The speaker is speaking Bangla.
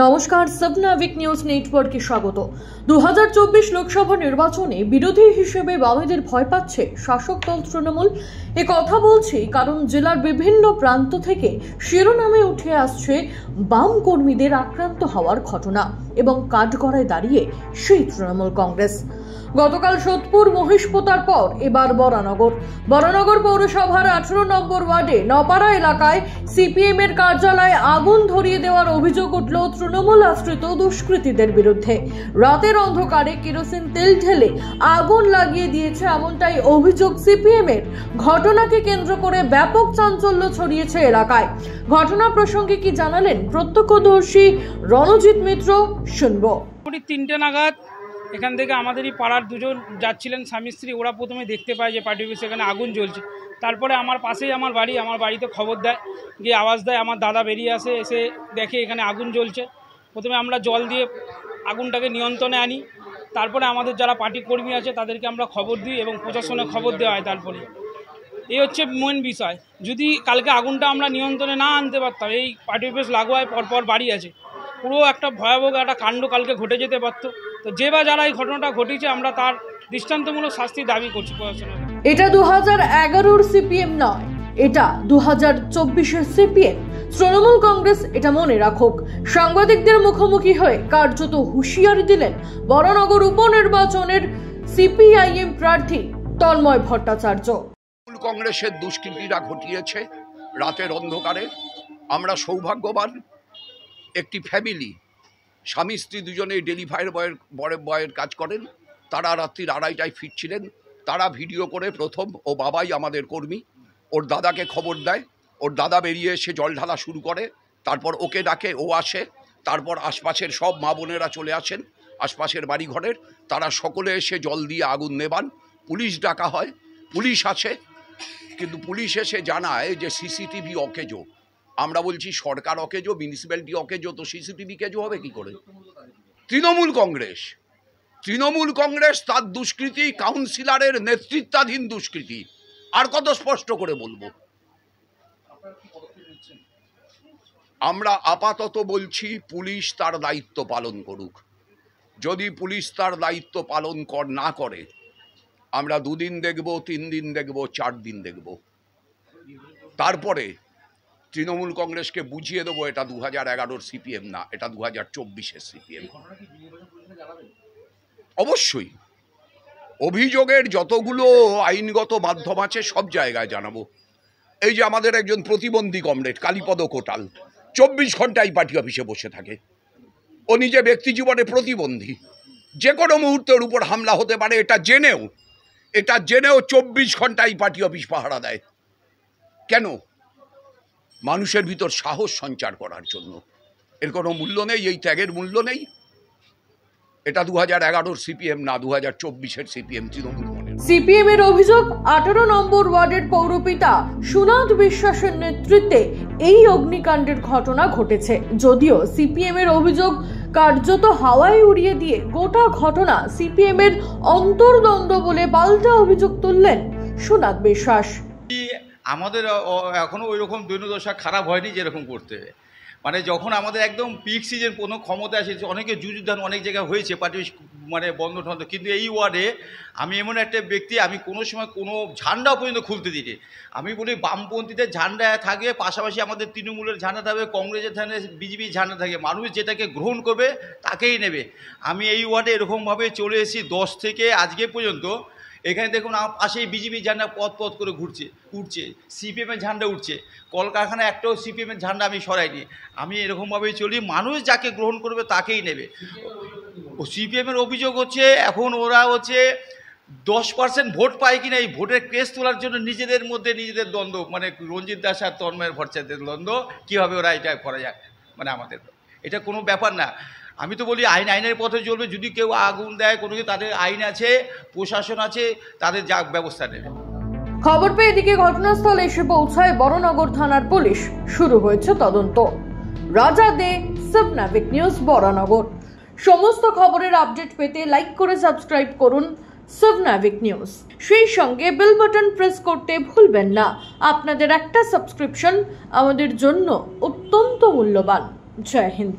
নমস্কার, সাবনাভিক নিউজ নেটওয়ার্কে স্বাগত। 2024 লোকসভা নির্বাচনে বিরোধী হিসেবে বামেদের ভয় পাচ্ছে শাসক দল তৃণমূল। এ কথা বলছি কারণ জেলার বিভিন্ন প্রান্ত থেকে শিরোনামে উঠে আসছে বাম কর্মীদের আক্রান্ত হওয়ার ঘটনা এবং কাঠগড়ায় দাঁড়িয়ে সেই তৃণমূল কংগ্রেস। গতকাল সোদপুর মহিষপোতার পর এবার বরানগর পৌরসভার 18 নম্বর ওয়ার্ডে নপাড়া এলাকায় সিপিএম এর কার্যালয়ে আগুন ধরিয়ে দেওয়ার অভিযোগ উঠল তৃণমূল আশ্রিত দুষ্কৃতীদের বিরুদ্ধে। রাতের অন্ধকারে কেরোসিন তেল ঢেলে আগুন লাগিয়ে দিয়েছে এমনটাই অভিযোগ সিপিএম এর। ঘটনাকে কেন্দ্র করে ব্যাপক চাঞ্চল্য ছড়িয়েছে এলাকায়। ঘটনা প্রসঙ্গে কি জানালেন প্রত্যক্ষদর্শী রণজিৎ মিত্র, শুনবো। 3টে নাগাদ এখান থেকে আমাদেরই পাড়ার দুজন যাচ্ছিলেন স্বামী স্ত্রী। ওরা প্রথমে দেখতে পায় যে পার্টি অফিসে এখানে আগুন জ্বলছে। তারপরে আমার পাশেই আমার বাড়িতে খবর দেয়, গিয়ে আওয়াজ দেয়। আমার দাদা বেরিয়ে আসে, এসে দেখে এখানে আগুন জ্বলছে। প্রথমে আমরা জল দিয়ে আগুনটাকে নিয়ন্ত্রণে আনি। তারপরে আমাদের যারা পার্টি কর্মী আছে তাদেরকে আমরা খবর দিই এবং প্রশাসনে খবর দেওয়া হয়। তারপরে এই হচ্ছে মেন বিষয়। যদি কালকে আগুনটা আমরা নিয়ন্ত্রণে না আনতে পারতাম, এই পার্টি অফিস লাগোয়ায় পরপর বাড়ি আছে, পুরো একটা ভয়াবহ একটা কাণ্ড কালকে ঘটে যেতে পারত। তো যে বা যারা এই ঘটনাটা ঘটেছে, আমরা তার দৃষ্টান্তমূলক শাস্তি দাবি করছি প্রশাসনের। এটা 2011-র সিপিএম নয়, এটা 2024-এর সিপিএম। তৃণমূল কংগ্রেস এটা মনে রাখুক। সাংবাদিকদের মুখোমুখি হয়ে কার্যত হুঁশিয়ারি দিলেন বরানগর উপনির্বাচনের সিপিআইএম প্রার্থী তন্ময় ভট্টাচার্য। তৃণমূল কংগ্রেসের দুষ্কৃতীরা ঘটিয়েছে রাতের অন্ধকারে। আমরা সৌভাগ্যবান, একটি ফ্যামিলি, স্বামী স্ত্রী দুজনেই ডেলিভারি বয়ের কাজ করেন। তারা রাত্রি 2:30টায় ফিরছিলেন। তারা ভিডিও করে প্রথম, ও বাবাই আমাদের কর্মী, ওর দাদাকে খবর দেয়। ওর দাদা বেরিয়ে এসে জল ঢালা শুরু করে। তারপর ওকে ডাকে, ও আসে। তারপর আশপাশের সব মা বোনেরা চলে আসেন, আশপাশের বাড়িঘরের। তারা সকলে এসে জল দিয়ে আগুন নেবান। পুলিশ ডাকা হয়, পুলিশ আসে, কিন্তু পুলিশ এসে জানায় যে সিসিটিভি অকেজো। আমরা বলছি সরকার অকেজো, মিউনিসিপ্যালিটি অকেজো, তো সিসিটিভি কেজো হবে কি করে? তৃণমূল কংগ্রেস তার দুষ্কৃতি কাউন্সিলরের নেতৃত্বাধীন দুষ্কৃতি। আর কত স্পষ্ট করে বলবো? আমরা আপাতত বলছি পুলিশ তার দায়িত্ব পালন করুক। যদি পুলিশ তার দায়িত্ব পালন না করে, আমরা 2 দিন দেখব, 3 দিন দেখব, 4 দিন দেখব। তারপরে তৃণমূল কংগ্রেসকে বুঝিয়ে দেবো এটা 2011-র সিপিএম না, এটা 2024-এর সিপিএম। অবশ্যই অভিযোগের যতগুলো আইনগত মাধ্যম আছে সব জায়গায় জানাবো। এই যে আমাদের একজন প্রতিবন্ধী কমরেড কালীপদ কোটাল 24 ঘন্টাই পার্টি অফিসে বসে থাকে। ও নিজে ব্যক্তি জীবনে প্রতিবন্ধী, যে কোনো মুহূর্তের উপর হামলা হতে পারে, এটা জেনেও 24 ঘন্টাই পার্টি অফিস পাহারা দেয়। কেন? মানুষের ভিতর সাহস সঞ্চার করার জন্য। এর কোনো মূল্য নেই, এই ত্যাগের মূল্য নেই। এটা 2011-র সিপিএম না, 2024-এর সিপিএম তৃণমূল। সিপিএম এর অভিযোগ, 18 নম্বর ওয়ার্ডের পৌরপিতা সুনাদ বিশ্বাসের নেতৃত্বে এই অগ্নিকাণ্ডের ঘটনা ঘটেছে। যদিও সিপিএম এর অভিযোগ কার্যত হাওয়ায় উড়িয়ে দিয়ে গোটা ঘটনা সিপিএম এর অন্তর্দ্বন্দ্ব বলে পাল্টা অভিযোগ তুললেন সুনাদ বিশ্বাস। আমাদের এখনো ওই রকম দৈন্যদশা খারাপ হয়নি যেরকম করতে। মানে যখন আমাদের একদম পিক সিজন কোনো ক্ষমতা আসে, অনেকে যুযুধান অনেক জায়গায় হয়েছে পার্টি বন্ধ ঠন্ধ, কিন্তু এই ওয়ার্ডে আমি এমন একটা ব্যক্তি, আমি কোনো সময় কোনো ঝান্ডা পর্যন্ত খুলতে দিই। আমি বলি বামপন্থীদের ঝান্ডা থাকবে, পাশাপাশি আমাদের তৃণমূলের ঝান্ডা থাকবে, কংগ্রেসের ঝান্ডা, বিজেপির ঝান্ডা থাকবে। মানুষ যেটাকে গ্রহণ করবে তাকেই নেবে। আমি এই ওয়ার্ডে এরকমভাবে চলে এসেছি 10 থেকে আজকে পর্যন্ত। এখানে দেখুন আমার পাশেই বিজেপির ঝান্ডা পথ করে উঠছে, সিপিএমের ঝান্ডা উঠছে। কলকারখানা একটাও সিপিএমের ঝান্ডা আমি সরাইনি। আমি এরকমভাবেই চলি, মানুষ যাকে গ্রহণ করবে তাকেই নেবে। ও সিপিএমের অভিযোগ হচ্ছে এখন ওরা 10% ভোট পায় কিনা, এই ভোটের কেস তোলার জন্য নিজেদের মধ্যে নিজেদের দ্বন্দ্ব, মানে রঞ্জিত দাস আর তন্ময়ের ভট্টাচার্যের দ্বন্দ্ব, কীভাবে ওরা এটা করা যায়। মানে আমাদের এটা কোনো ব্যাপার না। আমি তো বলি আইনের পথে চলবে। যদি কেউ আগুন দেয় কোনো কিছু, তাদের আইন আছে, প্রশাসন আছে, তাদের যা ব্যবস্থা নেবে। খবর পেয়ে এদিকে ঘটনাস্থলে এসে পৌঁছায় বরানগর থানার পুলিশ। শুরু হয়েছে তদন্ত। রাজা দে, সাবনাভিক নিউজ, বরানগর। সমস্ত খবরের আপডেট পেতে লাইক করে সাবস্ক্রাইব করুন সাবনাভিক নিউজ। সেই সঙ্গে বেল বাটন প্রেস করতে ভুলবেন না। আপনাদের একটা সাবস্ক্রিপশন আমাদের জন্য অত্যন্ত মূল্যবান। জয় হিন্দ।